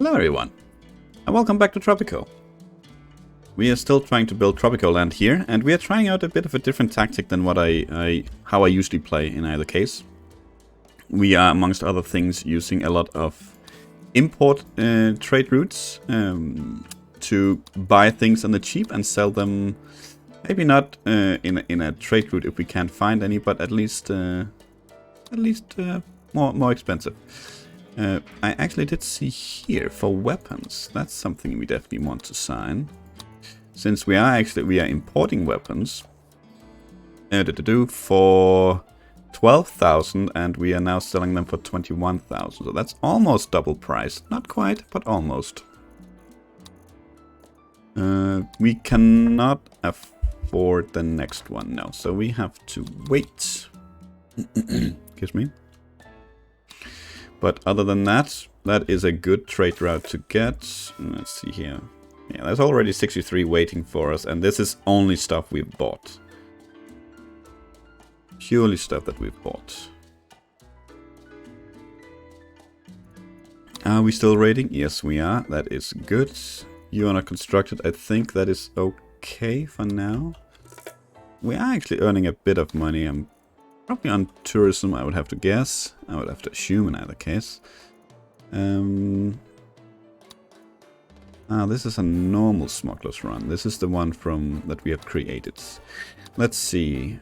Hello everyone, and welcome back to Tropico. We are still trying to build Tropicoland here, and we are trying out a bit of a different tactic than what how I usually play in either case. We are, amongst other things, using a lot of import trade routes to buy things on the cheap and sell them. Maybe not in a trade route if we can't find any, but at least more expensive. I actually did see here for weapons. That's something we definitely want to sign, since we are importing weapons. For 12,000, and we are now selling them for 21,000. So that's almost double price. Not quite, but almost. We cannot afford the next one now, so we have to wait. Excuse me. But other than that, that is a good trade route to get. Let's see here. Yeah, there's already 63 waiting for us, and this is only stuff we've bought. Purely stuff that we've bought. Are we still raiding? Yes, we are. That is good. You are not constructed. I think that is okay for now. We are actually earning a bit of money. I'm probably on tourism, I would have to guess. I would have to assume in either case. This is a normal smuggler's run. This is the one that we have created. Let's see.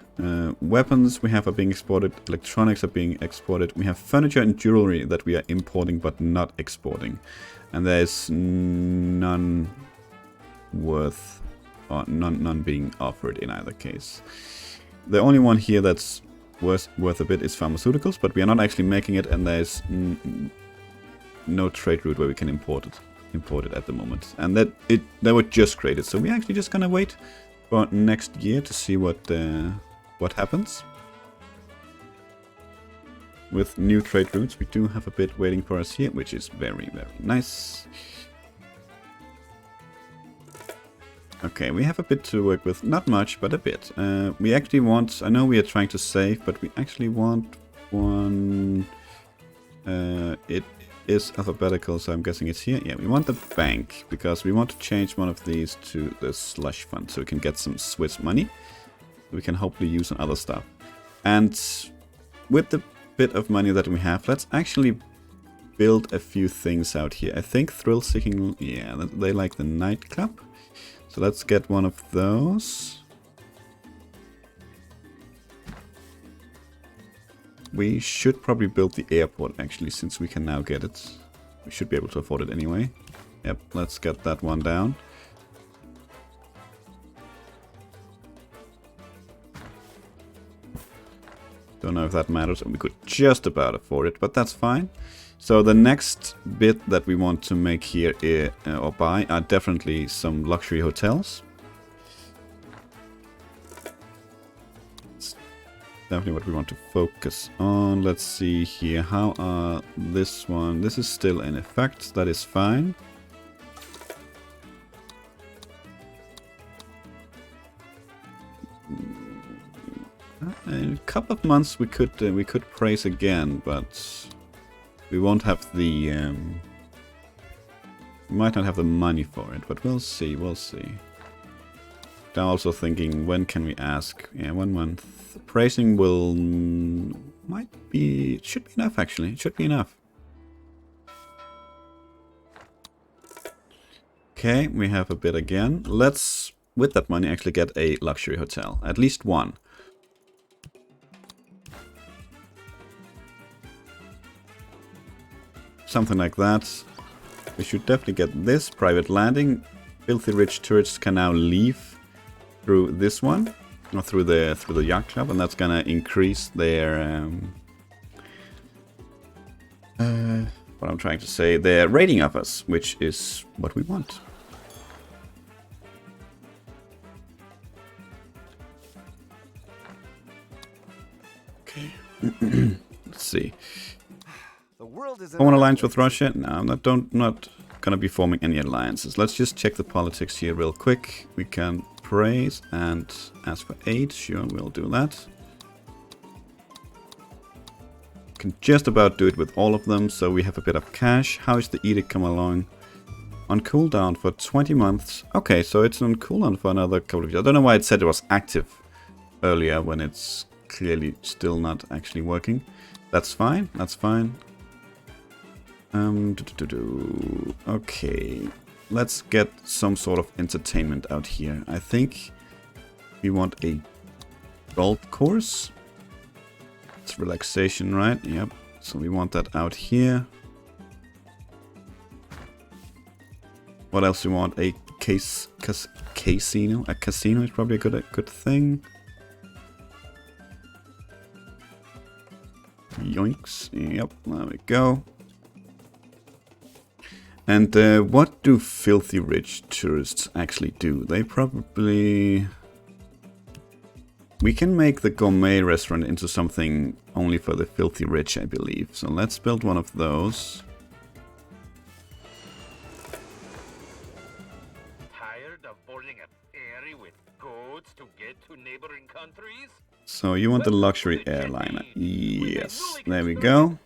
Weapons we have are being exported. Electronics are being exported. We have furniture and jewelry that we are importing but not exporting. And there is none worth, or none being offered in either case. The only one here that's worth a bit is pharmaceuticals, but we are not actually making it, and there's no trade route where we can import it at the moment. And that was just created, so we're actually just gonna wait for next year to see what happens with new trade routes. We do have a bit waiting for us here, which is very, very nice. Okay, we have a bit to work with. Not much, but a bit. We actually want... I know we are trying to save, but we actually want one... it is alphabetical, so I'm guessing it's here. Yeah, we want the bank, because we want to change one of these to the slush fund, so we can get some Swiss money. We can hopefully use on other stuff. And with the bit of money that we have, let's actually build a few things out here. I think thrill-seeking... Yeah, they like the nightclub. So let's get one of those. We should probably build the airport actually, since we can now get it. We should be able to afford it anyway. Yep, let's get that one down. Don't know if that matters. We could just about afford it, but that's fine. So the next bit that we want to make here or buy are definitely some luxury hotels. It's definitely what we want to focus on. Let's see here. How are this one? This is still in effect. That is fine. In a couple of months we could praise again, but we won't have the, we might not have the money for it, but we'll see, we'll see. I'm also thinking, when can we ask? Yeah, 1 month. Praising it should be enough actually, it should be enough. Okay, we have a bit again. Let's, with that money, actually get a luxury hotel. At least one. Something like that. We should definitely get this private landing. Filthy rich tourists can now leave through this one, or through the yacht club, and that's gonna increase their what I'm trying to say, their rating of us, which is what we want. Okay. Let's see. Form an alliance with Russia? No, I'm not gonna be forming any alliances. Let's just check the politics here real quick. We can praise and ask for aid. Sure, we'll do that. Can just about do it with all of them, so we have a bit of cash. How is the edict come along? On cooldown for 20 months. Okay, so it's on cooldown for another couple of years. I don't know why it said it was active earlier when it's clearly still not actually working. That's fine, that's fine. Okay, let's get some sort of entertainment out here. I think we want a golf course. It's relaxation, right? Yep. So we want that out here. What else do we want? A casino. A casino is probably a good thing. Yoinks. Yep, there we go. And what do filthy rich tourists actually do? They probably... We can make the gourmet restaurant into something only for the filthy rich, I believe. So let's build one of those. Tired of boarding a ferry with goods to get to neighboring countries? So you want the luxury airliner. Yes, there we go.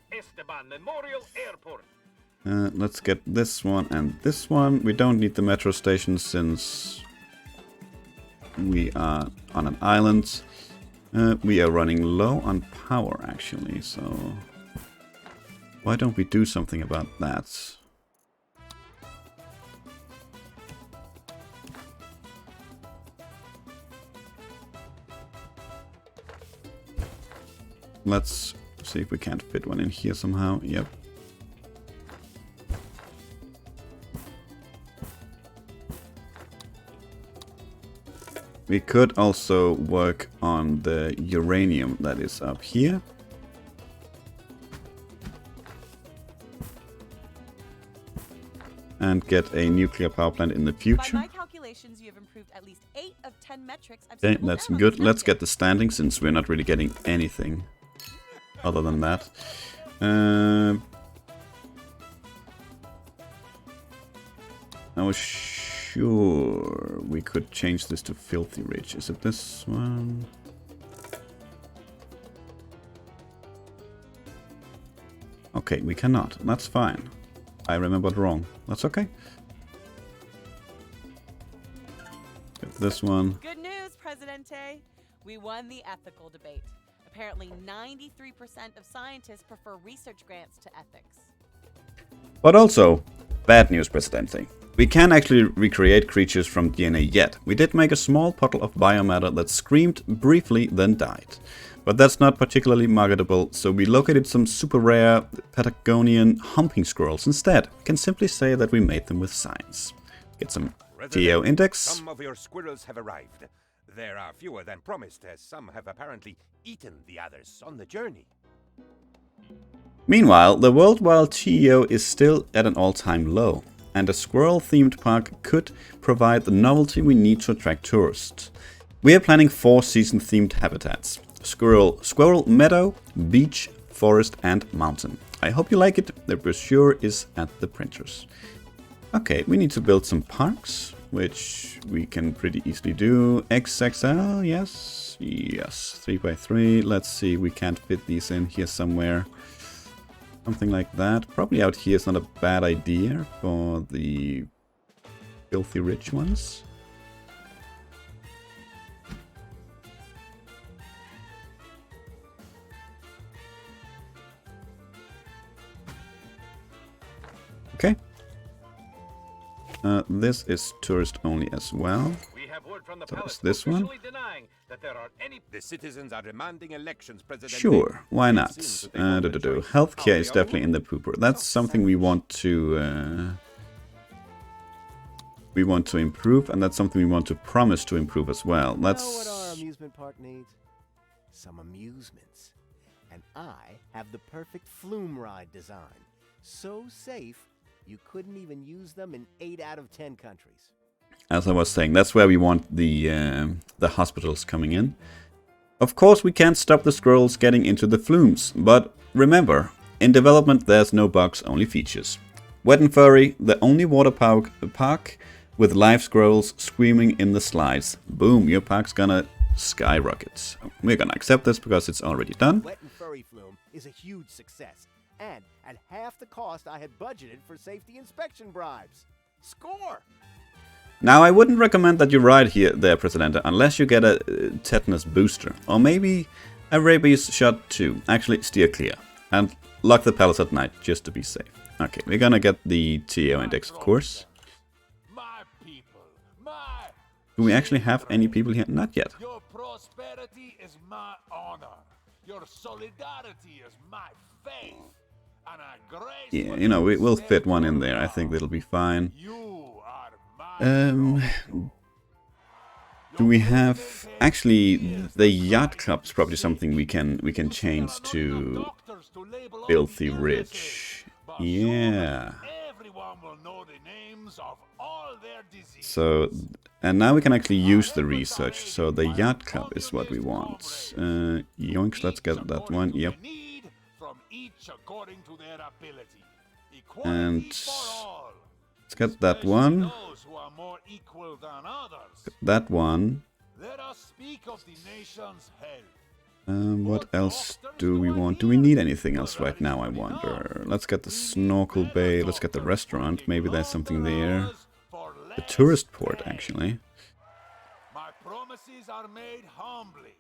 Let's get this one and this one. We don't need the metro station since we are on an island. We are running low on power actually, so why don't we do something about that? Let's see if we can't fit one in here somehow. Yep. We could also work on the uranium that is up here. And get a nuclear power plant in the future. By my calculations, you have improved at least 8 of 10 metrics. Okay, that's good. Let's get the standing since we're not really getting anything other than that. I was sure we could change this to filthy rich. Is it this one? Okay, we cannot. That's fine. I remembered wrong. That's okay. Get this one. Good news, Presidente. We won the ethical debate. Apparently 93% of scientists prefer research grants to ethics. But also, bad news, Presidente. We can't actually recreate creatures from DNA yet. We did make a small puddle of biomatter that screamed briefly, then died. But that's not particularly marketable, so we located some super rare Patagonian humping squirrels instead. We can simply say that we made them with science. Get some geo index. Some of your squirrels have arrived. There are fewer than promised, as some have apparently eaten the others on the journey. Meanwhile, the worldwide GEO is still at an all-time low, and a squirrel-themed park could provide the novelty we need to attract tourists. We are planning 4 season-themed habitats: Squirrel Meadow, Beach, Forest and Mountain. I hope you like it. The brochure is at the printers. Okay, we need to build some parks, which we can pretty easily do. XXL, yes, yes, 3x3. Let's see, we can't fit these in here somewhere. Something like that. Probably out here is not a bad idea for the filthy rich ones. Okay. This is tourist only as well. So is this one? The citizens are demanding elections, President. Sure, why not? Healthcare is definitely in the pooper. That's something we want to improve, and that's something we want to promise to improve as well. Let's. You know what our amusement park needs? Some amusements, and I have the perfect flume ride design. So safe, you couldn't even use them in 8 out of 10 countries. As I was saying, that's where we want the hospitals coming in. Of course, we can't stop the squirrels getting into the flumes, but remember, in development there's no bugs, only features. Wet and Furry, the only water park with live squirrels screaming in the slides. Boom, your park's gonna skyrocket. We're gonna accept this because it's already done. Wet and Furry Flume is a huge success, and at half the cost I had budgeted for safety inspection bribes. Score! Now, I wouldn't recommend that you ride here, there, Presidente, unless you get a tetanus booster. Or maybe a rabies shot too. Actually, steer clear. And lock the palace at night, just to be safe. Okay, we're gonna get the TO index, of course. My people, my Do we actually have any people here? Not yet. Your prosperity is my honor. Your solidarity is my faith. And I grace Yeah, you know, we'll fit one in there. I think that'll be fine. You are my Do we have... Actually, the yacht club's probably something we can change to Filthy Rich. Yeah. Everyone will know the names of all their diseases. So, and now we can actually use the research. So the yacht club is what we want. Yoinks, let's get that one. Yep. From each according to their ability. And Equality for all. let's get that one. Those who are more equal than others. That one. Let us speak of the nation's health. What else do we want? Do we need anything else right now, I wonder? Let's get the snorkel bay. Let's get the restaurant. Maybe there's something there. The tourist port, actually. My promises are made humbly,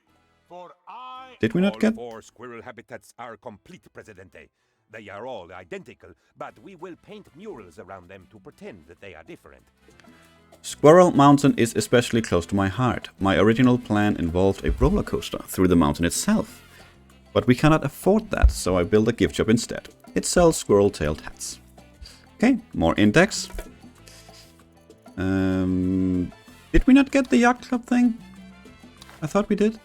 for I Did we not All get... 4 squirrel habitats are complete, Presidente. They are all identical, but we will paint murals around them to pretend that they are different. Squirrel Mountain is especially close to my heart. My original plan involved a roller coaster through the mountain itself. But we cannot afford that, so I built a gift shop instead. It sells squirrel-tailed hats. Okay, more index. Did we not get the yacht club thing? I thought we did.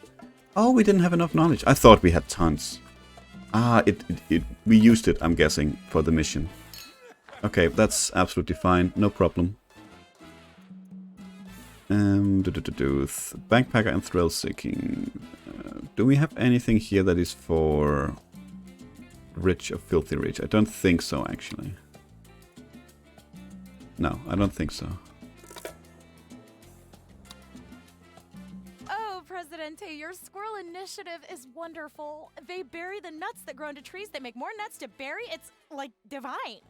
Oh, we didn't have enough knowledge. I thought we had tons. Ah, we used it, I'm guessing, for the mission. Okay, that's absolutely fine. No problem. Backpacker and thrill seeking. Do we have anything here that is for rich or filthy rich? I don't think so, actually. No, I don't think so. Oh, Presidente, your squirrel initiative is wonderful. They bury the nuts that grow into trees. They make more nuts to bury. It's like divine.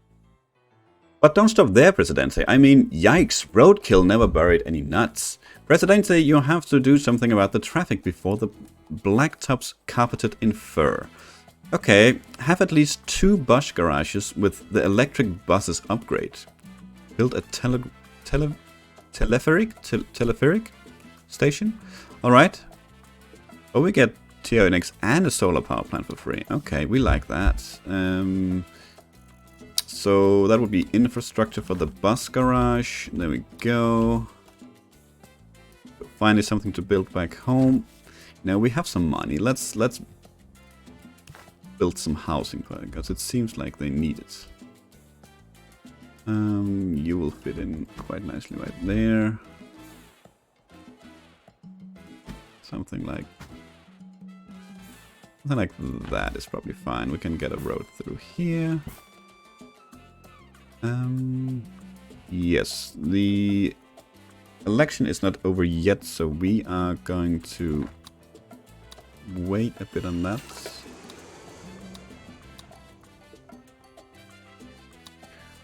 But don't stop there, Presidente. I mean, yikes, roadkill never buried any nuts. Presidente, you have to do something about the traffic before the blacktops carpeted in fur. Okay, have at least 2 bus garages with the electric buses upgrade. Build a telepheric station? Alright. Oh, we get TONX and a solar power plant for free. Okay, we like that. So that would be infrastructure for the bus garage. There we go. Finally something to build back home. Now we have some money. Let's build some housing because it seems like they need it. You will fit in quite nicely right there. Something like that is probably fine. We can get a road through here. Yes, the election is not over yet, so we are going to wait a bit on that.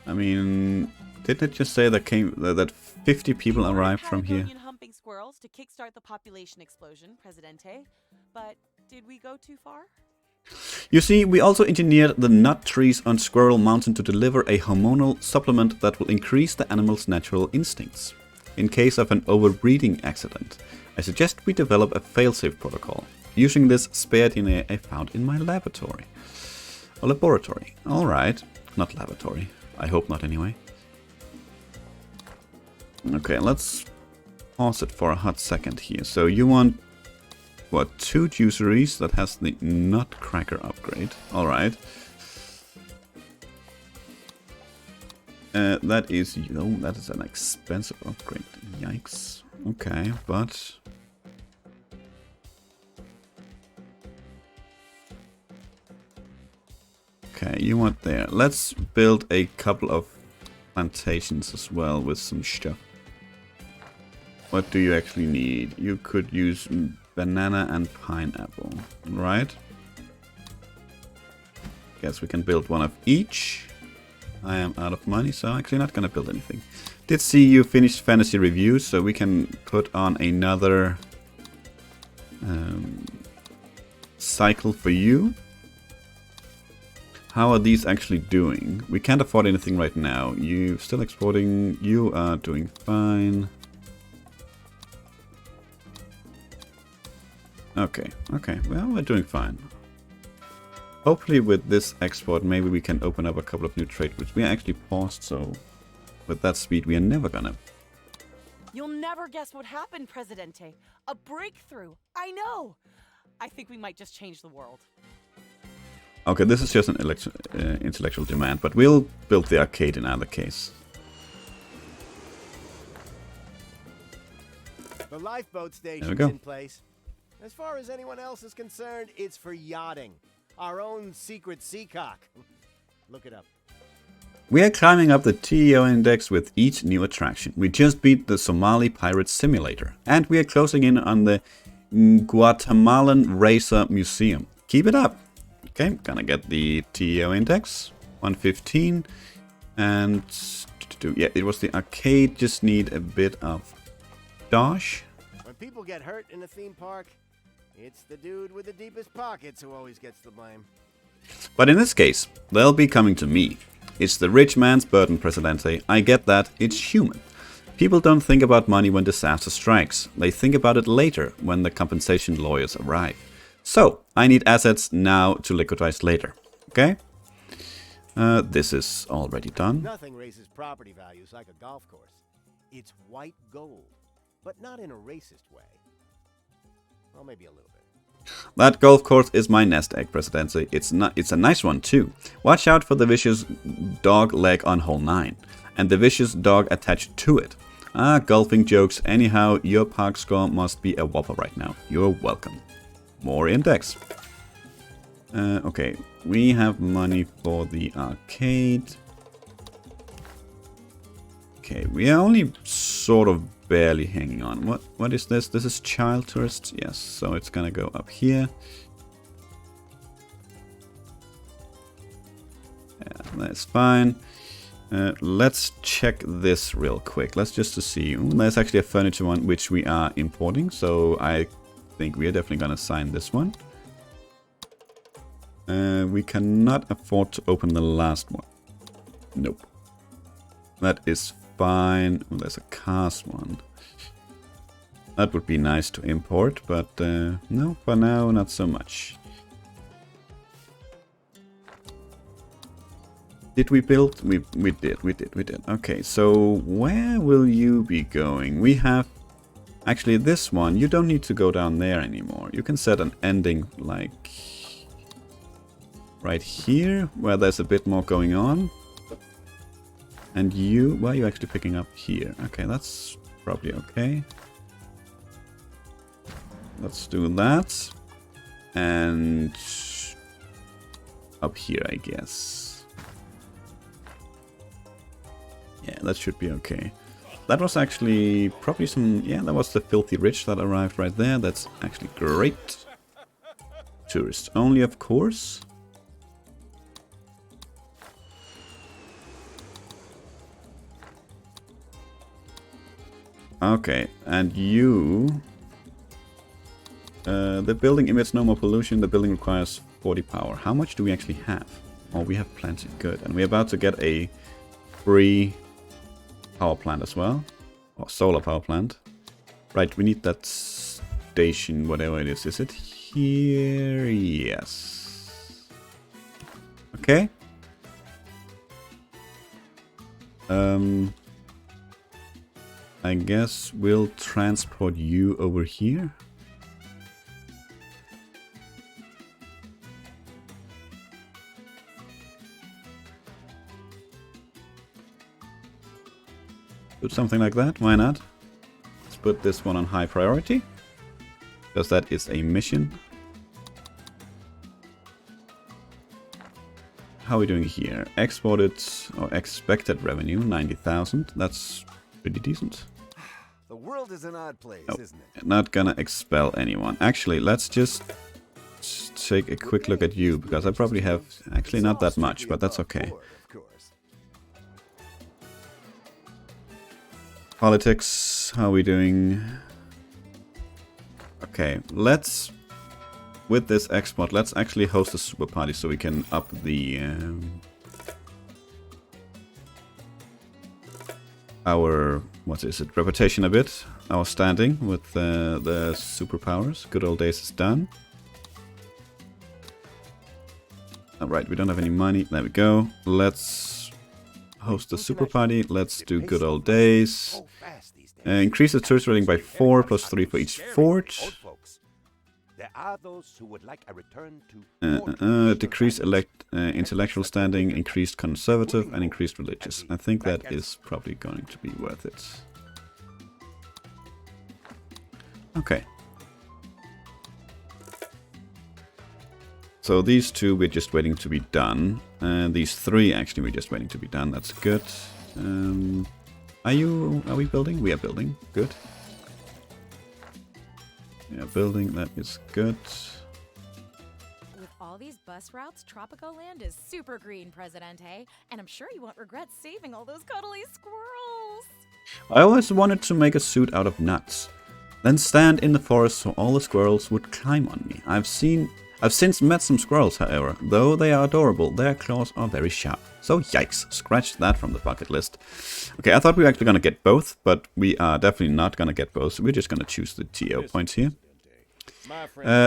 I mean, didn't it just say that 50 people arrived from here? Humping squirrels to kickstart the population explosion, Presidente. But did we go too far? You see, we also engineered the nut trees on Squirrel Mountain to deliver a hormonal supplement that will increase the animal's natural instincts. In case of an overbreeding accident, I suggest we develop a failsafe protocol, using this spare DNA I found in my laboratory. A laboratory. Alright. Not laboratory. I hope not anyway. Okay, let's pause it for a hot second here. So you want... what, 2 juiceries that has the nutcracker upgrade. Alright. That is an expensive upgrade. Yikes. Okay, but... okay, you want there. Let's build a couple of plantations as well with some stuff. What do you actually need? You could use banana and pineapple, right? Guess we can build one of each. I am out of money, so actually not gonna build anything. Did see you finished fantasy review, so we can put on another cycle for you. How are these actually doing? We can't afford anything right now. You still exporting. You are doing fine. Okay, okay. Well, we're doing fine. Hopefully with this export, maybe we can open up a couple of new trade routes. We are actually paused, so with that speed, we are never gonna. You'll never guess what happened, Presidente. A breakthrough. I know. I think we might just change the world. Okay, this is just an intellectual demand, but we'll build the arcade in either case. The lifeboat There we station's go. in place. As far as anyone else is concerned, it's for yachting. Our own secret seacock. Look it up. We are climbing up the TEO index with each new attraction. We just beat the Somali Pirate Simulator, and we are closing in on the Guatemalan Racer Museum. Keep it up! Okay, gonna get the TEO index, 115, and yeah, it was the arcade, just need a bit of dosh. When people get hurt in a theme park, it's the dude with the deepest pockets who always gets the blame. But in this case, they'll be coming to me. It's the rich man's burden, Presidente. I get that, it's human. People don't think about money when disaster strikes. They think about it later, when the compensation lawyers arrive. So, I need assets now to liquidize later. Okay? This is already done. Nothing raises property values like a golf course. It's white gold, but not in a racist way. Well, maybe a little bit. That golf course is my nest egg, Presidente. It's a nice one too. Watch out for the vicious dog leg on hole 9. And the vicious dog attached to it. Ah, golfing jokes. Anyhow, your park score must be a whopper right now. You're welcome. More index. Okay, we have money for the arcade. Okay, we are only sort of barely hanging on. What is this? This is child tourists. Yes, so it's gonna go up here. Yeah, that's fine. Let's check this real quick. Let's just to see. Ooh, there's actually a furniture one which we are importing, so I think we are definitely gonna sign this one. We cannot afford to open the last one. Nope. That is fine. Oh, there's a cars one. That would be nice to import, but no, for now, not so much. Did we build? We did. Okay, so where will you be going? We have... Actually, this one, you don't need to go down there anymore. You can set an ending, like... right here, where there's a bit more going on. And you... why are you actually picking up here? Okay, that's probably okay. Let's do that. And... up here, I guess. Yeah, that should be okay. That was actually probably some... yeah, that was the filthy rich that arrived right there. That's actually great. Tourists only, of course. Okay, and you... the building emits no more pollution. The building requires 40 power. How much do we actually have? Oh, we have plenty. Good. And we're about to get a free power plant as well. Or solar power plant. Right, we need that station, whatever it is. Is it here? Yes. Okay. I guess we'll transport you over here. Do something like that, why not? Let's put this one on high priority, because that is a mission. How are we doing here? Exported or expected revenue, 90,000. That's pretty decent. The world is an odd place, Nope. isn't it? Not gonna expel anyone. Actually, let's just take a quick look at you, because I probably have actually not that much, but that's okay. Politics, how are we doing? Okay, let's, with this export, let's actually host a super party so we can up the our, what is it, reputation a bit, our standing with the superpowers. Good old days is done. Alright, we don't have any money. There we go. Let's host a super party. Let's do good old days. Increase the tourist rating by 4 plus 3 for each fort. There are those who would like a return to decrease intellectual standing, increased conservative, and increased religious. I think that is probably going to be worth it. Okay. So these two we're just waiting to be done. These three actually we're just waiting to be done. That's good. Are we building? We are building. Good. Yeah, building, that is good. With all these bus routes, Tropicoland is super green, Presidente. And I'm sure you won't regret saving all those cuddly squirrels. I always wanted to make a suit out of nuts. Then stand in the forest so all the squirrels would climb on me. I've since met some squirrels, however. Though they are adorable, their claws are very sharp. So yikes, scratch that from the bucket list. Okay, I thought we were actually gonna get both, but we are definitely not gonna get both. So we're just gonna choose the TO points here.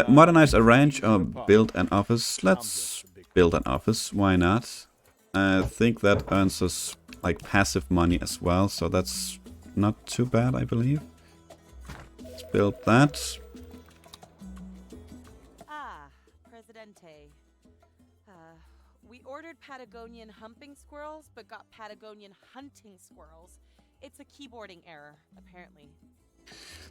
Modernize a ranch or build an office. Let's build an office, why not? I think that earns us like passive money as well, so that's not too bad, I believe. Let's build that. Presidente. We ordered Patagonian humping squirrels, but got Patagonian hunting squirrels. It's a keyboarding error, apparently.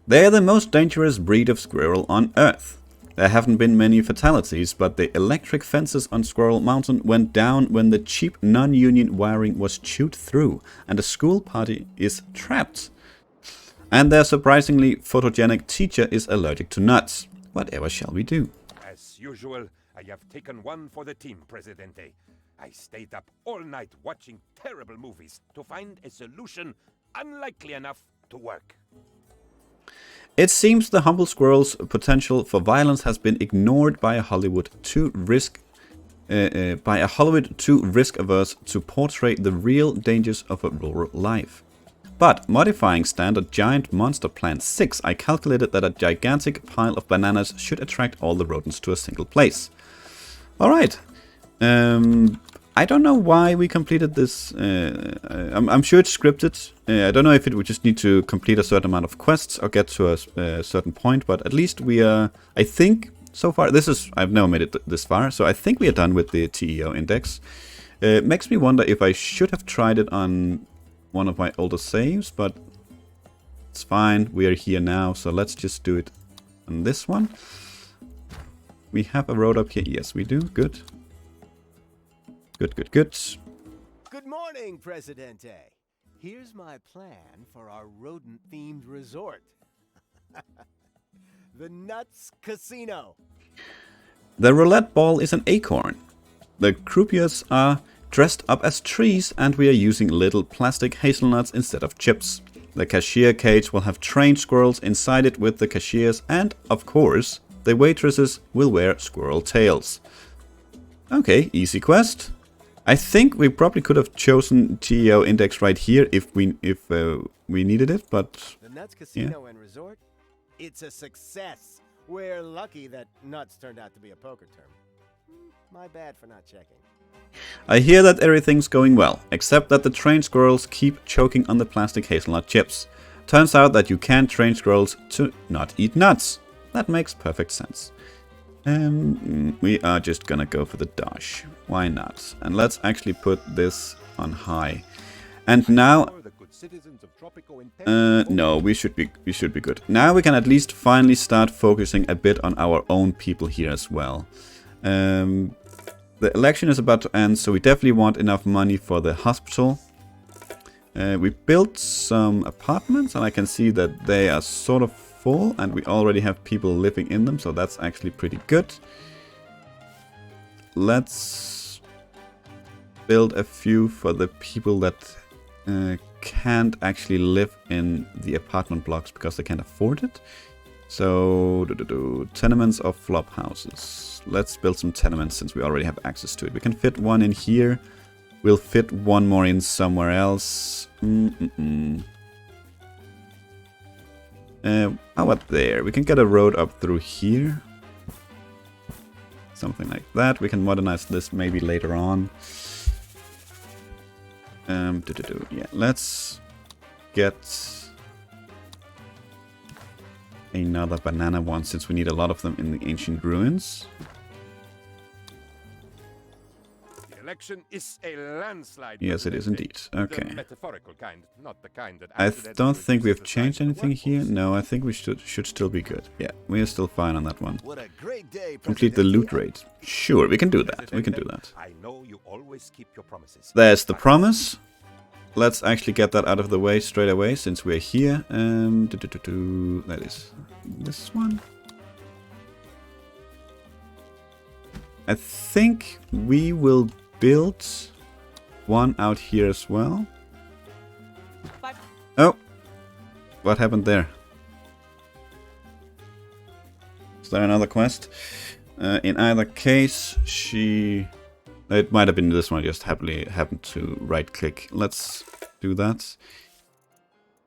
They're the most dangerous breed of squirrel on Earth. There haven't been many fatalities, but the electric fences on Squirrel Mountain went down when the cheap non-union wiring was chewed through, and a school party is trapped. And their surprisingly photogenic teacher is allergic to nuts. Whatever shall we do? As usual, I have taken one for the team, Presidente. I stayed up all night watching terrible movies to find a solution unlikely enough to work. It seems the humble squirrel's potential for violence has been ignored by a Hollywood too risk averse to portray the real dangers of a rural life. But modifying standard giant monster plant 6, I calculated that a gigantic pile of bananas should attract all the rodents to a single place. Alright. I don't know why we completed this. I'm sure it's scripted. I don't know if it would just need to complete a certain amount of quests or get to a certain point, but at least we are, I think, so far, I've never made it this far, so I think we are done with the TEO index. It makes me wonder if I should have tried it on one of my older saves, but it's fine. We are here now, so let's just do it on this one. We have a road up here. Yes, we do. Good. Good. Good morning, Presidente. Here's my plan for our rodent-themed resort. The Nuts Casino. The roulette ball is an acorn. The croupiers are dressed up as trees, and we are using little plastic hazelnuts instead of chips. The cashier cage will have trained squirrels inside it with the cashiers, and, of course, the waitresses will wear squirrel tails. Okay, easy quest. I think we probably could have chosen TEO index right here if we needed it, but the Nuts Casino and Resort, it's a success. We're lucky that nuts turned out to be a poker term. My bad for not checking. I hear that everything's going well, except that the trained squirrels keep choking on the plastic hazelnut chips. Turns out that you can't train squirrels to not eat nuts. That makes perfect sense. We are just gonna go for the dash. Why not? And let's actually put this on high. And now, no, we should be good. Now we can at least finally start focusing a bit on our own people here as well. The election is about to end, so we definitely want enough money for the hospital. We built some apartments, and I can see that they are sort of full, and we already have people living in them, so that's actually pretty good. let's build a few for the people that can't actually live in the apartment blocks because they can't afford it. So, tenements or flop houses. Let's build some tenements since we already have access to it. We can fit one in here. We'll fit one more in somewhere else. How about there? We can get a road up through here. Something like that. We can modernize this maybe later on. Yeah, let's get another banana one since we need a lot of them in the ancient ruins. The election is a landslide. Yes, it is indeed. Okay. The metaphorical kind, not the kind that I don't think we've changed anything here. No, I think we should still be good. Yeah, we are still fine on that one. What a great day, Complete the loot Presidente. raid. Sure, we can do that. We can do that. I know you always keep your promises. There's the promise. Let's actually get that out of the way straight away since we're here. That is this one. I think we will build one out here as well. But Oh, what happened there? Is there another quest? In either case, it might have been this one. I just happened to right click. Let's do that.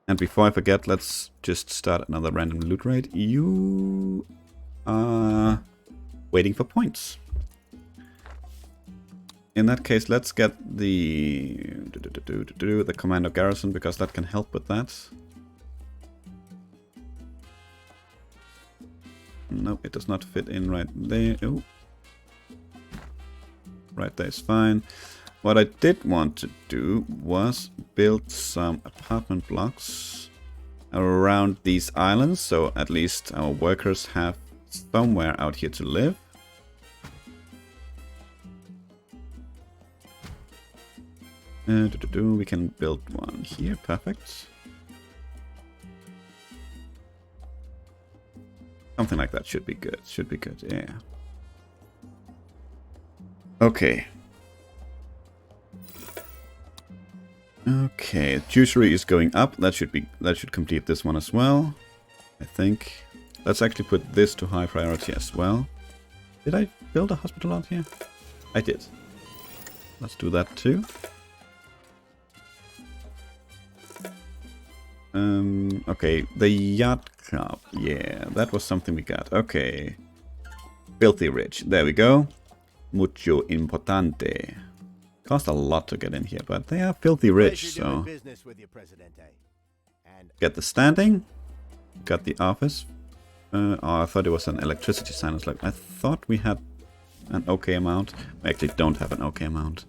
And before I forget, let's just start another random loot raid. You are waiting for points. In that case, let's get the commando garrison because that can help with that. No, it does not fit in right there. Oh. Right there is fine. What I did want to do was build some apartment blocks around these islands, so at least our workers have somewhere out here to live. We can build one here, perfect. Something like that should be good, yeah. Okay. Okay, Juicery is going up. That should complete this one as well, I think. Let's actually put this to high priority as well. Did I build a hospital out here? I did. Let's do that too. Okay, the yacht club. Yeah, that was something we got. Okay. Filthy rich. There we go. Mucho importante. Cost a lot to get in here, but they are filthy rich, so... Business with you, Presidente. And Get the standing. Got the office. Oh, I thought it was an electricity sign. I thought we had an okay amount. We actually don't have an okay amount.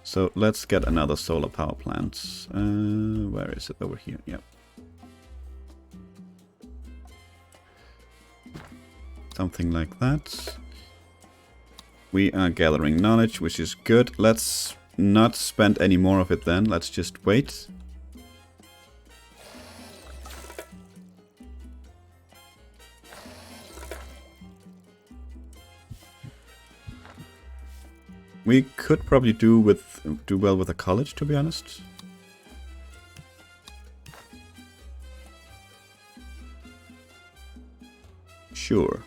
So let's get another solar power plant. Where is it? Over here. Yep. Something like that. We are gathering knowledge, which is good. Let's not spend any more of it then. Let's just wait. We could probably do well with a college, to be honest. Sure.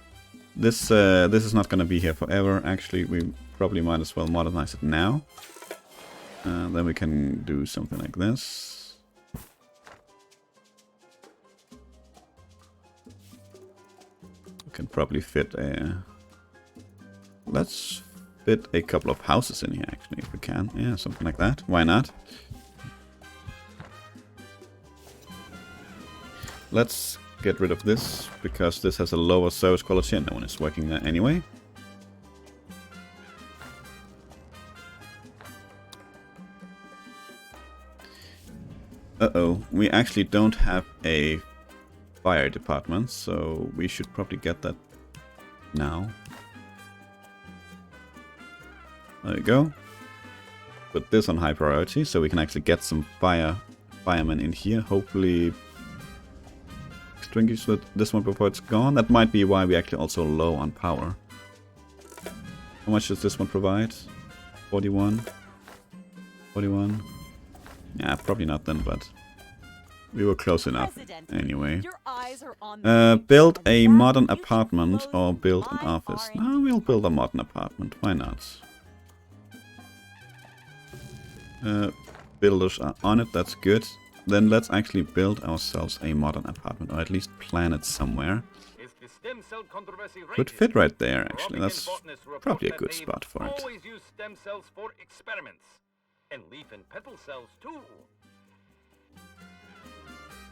This is not going to be here forever. Actually, we probably might as well modernize it now. Then we can do something like this. We can probably fit a... Let's fit a couple of houses in here, actually, if we can. Yeah, something like that. Why not? Let's get rid of this, because this has a lower service quality and no one is working there anyway. Uh-oh, we actually don't have a fire department, so we should probably get that now. There we go. Put this on high priority, so we can actually get some firemen in here. Hopefully extinguish this one before it's gone. That might be why we actually also low on power. How much does this one provide? 41. 41. Yeah, probably not then, but we were close enough anyway. Your eyes are on the Build future, a and modern you can apartment close or build an my office. foreign No, we'll build a modern apartment. Why not? Builders are on it, that's good. Then let's actually build ourselves a modern apartment, or at least plan it somewhere. Could fit right there, actually. That's probably a good spot for it. Always use stem cells for experiments. And leaf and petal cells too.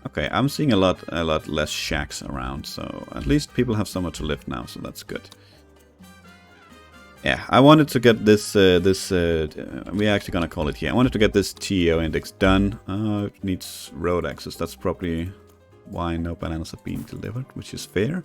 Okay, I'm seeing a lot less shacks around, so at least people have somewhere to live now, so that's good. Yeah, I wanted to get this, we're actually gonna call it here. I wanted to get this TEO index done. It needs road access, that's probably why no bananas are being delivered, which is fair.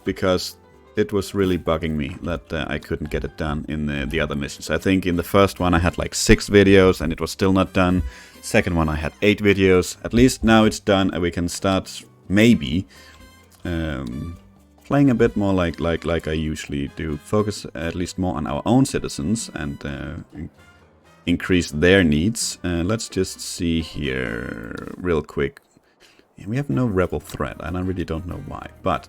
Because it was really bugging me that I couldn't get it done in the other missions. I think in the first one I had like 6 videos and it was still not done. Second one I had 8 videos. At least now it's done and we can start maybe playing a bit more like I usually do. Focus at least more on our own citizens and increase their needs. Let's just see here real quick. We have no rebel threat and I really don't know why, but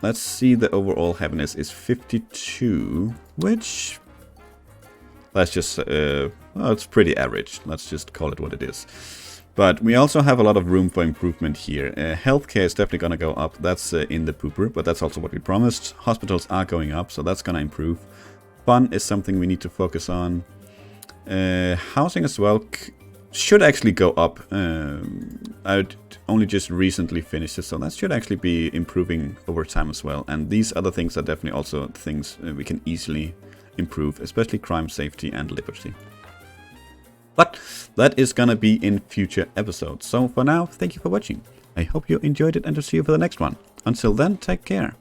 let's see, the overall happiness is 52, which, let's just, well, it's pretty average. Let's just call it what it is. But we also have a lot of room for improvement here. Healthcare is definitely going to go up. That's in the pooper, but that's also what we promised. Hospitals are going up, so that's going to improve. Fun is something we need to focus on. Housing as well should actually go up. I only just recently finished it, so that should actually be improving over time as well. And these other things are definitely also things we can easily improve, especially crime, safety, and liberty. But that is gonna be in future episodes. So for now, thank you for watching. I hope you enjoyed it and to see you for the next one. Until then, take care.